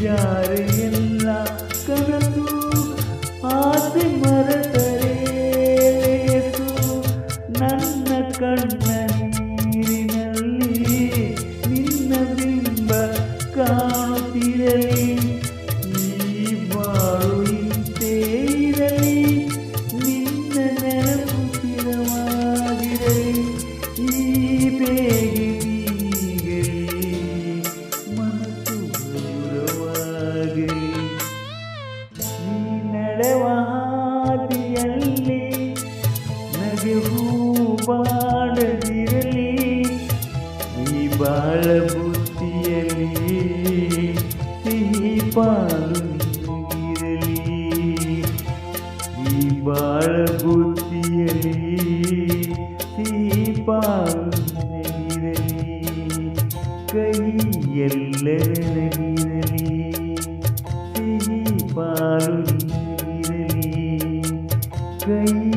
ಯಾರೇ ಎಲ್ಲ ಕನಸು ಆಸೆ ಮರೆತರೆ ನನ್ನ ಕಣ್ಣ ನೀರಿನಲ್ಲಿ ನಿನ್ನ ಬಿಂಬ ಕಾಣುತ್ತಿರಲಿ ಈ ಬಾಳು ಇಂತೆ ಇರಲಿ ನಿನ್ನ ನೆನಪು ಸ್ಥಿರವಾಗಿರಲಿ ಈ ಬೇಗೆ ಬೀಗಲಿ ಮನಸ್ಸು ದೂರವಾಗಲಿ ನೀ ನಡೆವ ಹಾದಿಯಲ್ಲಿ ನಗೆ ಹೂ ಬಾಡದಿರಲಿ ಈ ಬಾಳ ಬುತ್ತಿಯಲ್ಲಿ ಸಿಹಿ ಪಾಲು ನಿನಗಿರಲಿ ಈ ಬಾಳ ಬುತ್ತಿಯಲ್ಲಿ ಸಿಹಿ ಪಾಲು ನಿನಗಿರಲಿ ಕೈಯೆಲ್ಲರಗಿರಲಿ ಸಿಹಿ ಪಾಲು ನಿನಗಿರಲಿ ಕೈ